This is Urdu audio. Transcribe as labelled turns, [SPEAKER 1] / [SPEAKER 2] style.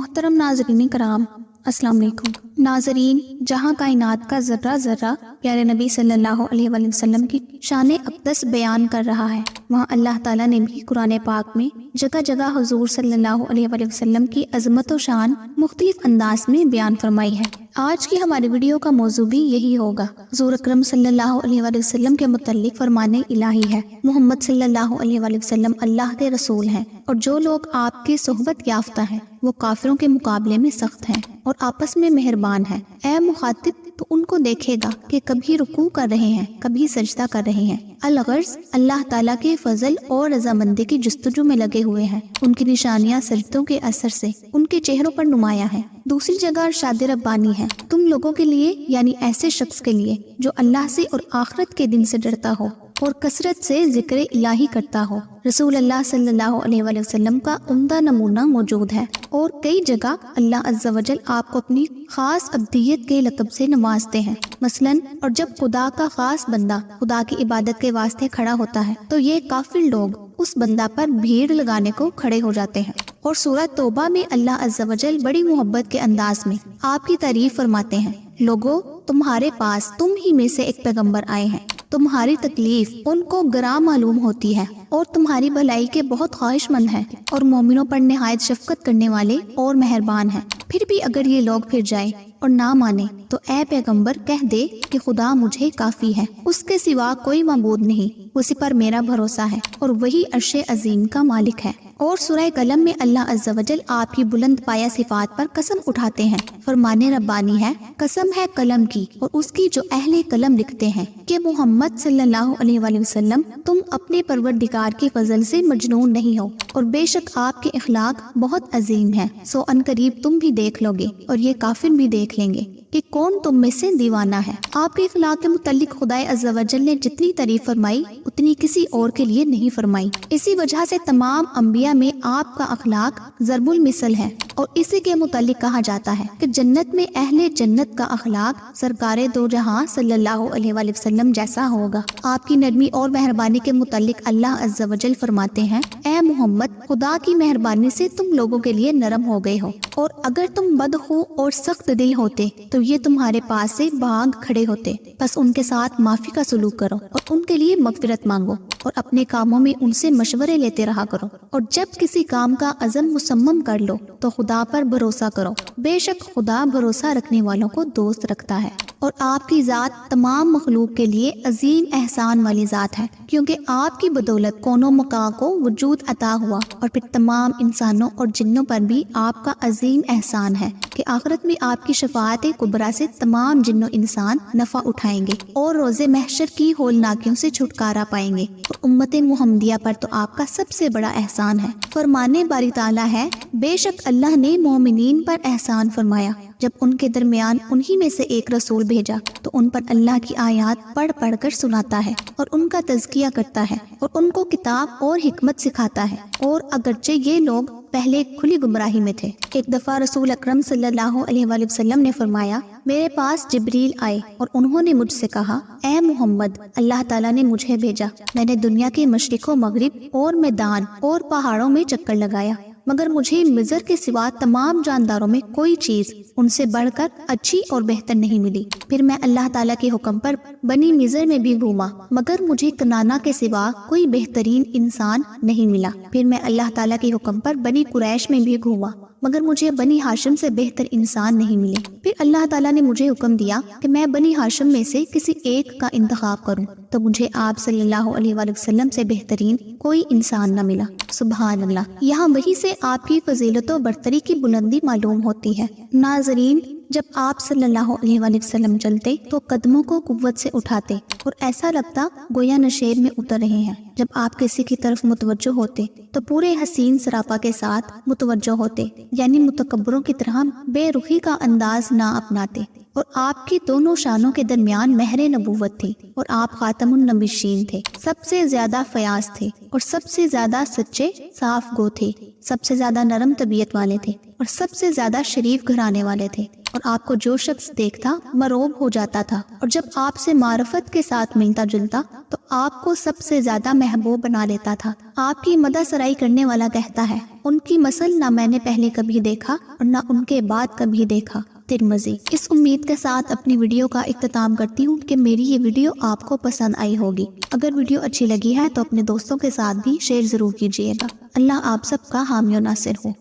[SPEAKER 1] محترم ناظرین کرام، السلام علیکم۔ ناظرین، جہاں کائنات کا ذرہ ذرہ پیارے نبی صلی اللہ علیہ وآلہ وسلم کی شان اقدس بیان کر رہا ہے، وہاں اللہ تعالیٰ نے بھی قرآن پاک میں جگہ جگہ حضور صلی اللہ علیہ وآلہ وسلم کی عظمت و شان مختلف انداز میں بیان فرمائی ہے۔ آج کی ہماری ویڈیو کا موضوع بھی یہی ہوگا۔ حضور اکرم صلی اللہ علیہ وآلہ وسلم کے متعلق فرمان الہی ہے، محمد صلی اللہ علیہ وآلہ وسلم اللہ کے رسول ہیں، اور جو لوگ آپ کی صحبت یافتہ ہیں وہ کافروں کے مقابلے میں سخت ہیں اور آپس میں مہربان ہیں۔ اے مخاطب، تو ان کو دیکھے گا کہ کبھی رکوع کر رہے ہیں، کبھی سجدہ کر رہے ہیں، الغرض اللہ تعالیٰ کے فضل اور رضامندی کی جستجو میں لگے ہوئے ہیں۔ ان کی نشانیاں سجدوں کے اثر سے ان کے چہروں پر نمایاں ہیں۔ دوسری جگہ ارشاد ربانی ہے، تم لوگوں کے لیے یعنی ایسے شخص کے لیے جو اللہ سے اور آخرت کے دن سے ڈرتا ہو اور کثرت سے ذکر الہی کرتا ہو۔ رسول اللہ صلی اللہ علیہ وآلہ وسلم کا عمدہ نمونہ موجود ہے، اور کئی جگہ اللہ عز و جل آپ کو اپنی خاص ابدیت کے لقب سے نوازتے ہیں۔ مثلاً، اور جب خدا کا خاص بندہ خدا کی عبادت کے واسطے کھڑا ہوتا ہے تو یہ کافر لوگ اس بندہ پر بھیڑ لگانے کو کھڑے ہو جاتے ہیں۔ اور سورہ توبہ میں اللہ عز و جل بڑی محبت کے انداز میں آپ کی تعریف فرماتے ہیں، لوگو تمہارے پاس تم ہی میں سے ایک پیغمبر آئے ہیں، تمہاری تکلیف ان کو گراں معلوم ہوتی ہے اور تمہاری بھلائی کے بہت خواہش مند ہیں، اور مومنوں پر نہایت شفقت کرنے والے اور مہربان ہیں۔ پھر بھی اگر یہ لوگ پھر جائیں اور نہ مانے تو اے پیغمبر کہہ دے کہ خدا مجھے کافی ہے، اس کے سوا کوئی معبود نہیں، اسی پر میرا بھروسہ ہے اور وہی عرش عظیم کا مالک ہے۔ اور سورہ قلم میں اللہ عز و جل آپ کی بلند پایہ صفات پر قسم اٹھاتے ہیں، فرمان ربانی ہے، قسم ہے قلم کی اور اس کی جو اہل قلم لکھتے ہیں کہ محمد صلی اللہ علیہ وآلہ وسلم تم اپنے پروردگار کے فضل سے مجنون نہیں ہو، اور بے شک آپ کے اخلاق بہت عظیم ہیں، سو ان قریب تم بھی دیکھ لو گے اور یہ کافر بھی دیکھ لیں گے کہ کون تم میں سے دیوانہ ہے۔ آپ کے اخلاق کے متعلق خدا عز و جل نے جتنی تعریف فرمائی اتنی کسی اور کے لیے نہیں فرمائی۔ اسی وجہ سے تمام انبیاء میں آپ کا اخلاق ضرب المثل ہے، اور اسی کے متعلق کہا جاتا ہے کہ جنت میں اہل جنت کا اخلاق سرکار دو جہاں صلی اللہ علیہ وآلہ وسلم جیسا ہوگا۔ آپ کی نرمی اور مہربانی کے متعلق اللہ عز و جل فرماتے ہیں، اے محمد خدا کی مہربانی سے تم لوگوں کے لیے نرم ہو گئے ہو، اور اگر تم بدخو اور سخت دل ہوتے تو یہ تمہارے پاس سے بھاگ کھڑے ہوتے، بس ان کے ساتھ معافی کا سلوک کرو اور ان کے لیے مغفرت مانگو، اور اپنے کاموں میں ان سے مشورے لیتے رہا کرو، اور جب کسی کام کا عزم مصمم کر لو تو خدا پر بھروسہ کرو، بے شک خدا بھروسہ رکھنے والوں کو دوست رکھتا ہے۔ اور آپ کی ذات تمام مخلوق کے لیے عظیم احسان والی ذات ہے، کیونکہ آپ کی بدولت کونوں مکاں کو وجود عطا ہوا، اور پھر تمام انسانوں اور جنوں پر بھی آپ کا عظیم احسان ہے کہ آخرت میں آپ کی شفاعت کبریٰ سے تمام جن و انسان نفع اٹھائیں گے اور روز محشر کی ہولناکیوں سے چھٹکارا پائیں گے، اور امت محمدیہ پر تو آپ کا سب سے بڑا احسان ہے۔ فرمانے باری تعالیٰ ہے، بے شک اللہ نے مومنین پر احسان فرمایا جب ان کے درمیان انہی میں سے ایک رسول بھیجا تو ان پر اللہ کی آیات پڑھ پڑھ کر سناتا ہے اور ان کا تزکیہ کرتا ہے اور ان کو کتاب اور حکمت سکھاتا ہے، اور اگرچہ یہ لوگ پہلے کھلی گمراہی میں تھے۔ ایک دفعہ رسول اکرم صلی اللہ علیہ وآلہ وسلم نے فرمایا، میرے پاس جبریل آئے اور انہوں نے مجھ سے کہا، اے محمد اللہ تعالیٰ نے مجھے بھیجا، میں نے دنیا کے مشرق و مغرب اور میدان اور پہاڑوں میں چکر لگایا، مگر مجھے مضر کے سوا تمام جانداروں میں کوئی چیز ان سے بڑھ کر اچھی اور بہتر نہیں ملی۔ پھر میں اللہ تعالیٰ کے حکم پر بنی مضر میں بھی گھوما، مگر مجھے کنانا کے سوا کوئی بہترین انسان نہیں ملا۔ پھر میں اللہ تعالیٰ کے حکم پر بنی قریش میں بھی گھوما، مگر مجھے بنی ہاشم سے بہتر انسان نہیں ملے۔ پھر اللہ تعالیٰ نے مجھے حکم دیا کہ میں بنی ہاشم میں سے کسی ایک کا انتخاب کروں، تو مجھے آپ صلی اللہ علیہ وآلہ وسلم سے بہترین کوئی انسان نہ ملا۔ سبحان اللہ۔ یہاں وہی سے آپ کی فضیلت و برتری کی بلندی معلوم ہوتی ہے۔ ناظرین، جب آپ صلی اللہ علیہ وآلہ وسلم چلتے تو قدموں کو قوت سے اٹھاتے اور ایسا لگتا گویا نشیب میں اتر رہے ہیں۔ جب آپ کسی کی طرف متوجہ ہوتے تو پورے حسین سراپا کے ساتھ متوجہ ہوتے، یعنی متکبروں کی طرح بے رخی کا انداز نہ اپناتے، اور آپ کی دونوں شانوں کے درمیان مہر نبوت تھی، اور آپ خاتم النبیین تھے، سب سے زیادہ فیاض تھے اور سب سے زیادہ سچے صاف گو تھے، سب سے زیادہ نرم طبیعت والے تھے اور سب سے زیادہ شریف گھرانے والے تھے۔ اور آپ کو جو شخص دیکھتا مرعوب ہو جاتا تھا، اور جب آپ سے معرفت کے ساتھ ملتا جلتا تو آپ کو سب سے زیادہ محبوب بنا لیتا تھا۔ آپ کی مدح سرائی کرنے والا کہتا ہے، ان کی مثل نہ میں نے پہلے کبھی دیکھا اور نہ ان کے بعد کبھی دیکھا۔ ترمذی۔ اس امید کے ساتھ اپنی ویڈیو کا اختتام کرتی ہوں کہ میری یہ ویڈیو آپ کو پسند آئی ہوگی۔ اگر ویڈیو اچھی لگی ہے تو اپنے دوستوں کے ساتھ بھی شیئر ضرور کیجیے گا۔ اللہ آپ سب کا حامی و ناصر ہو۔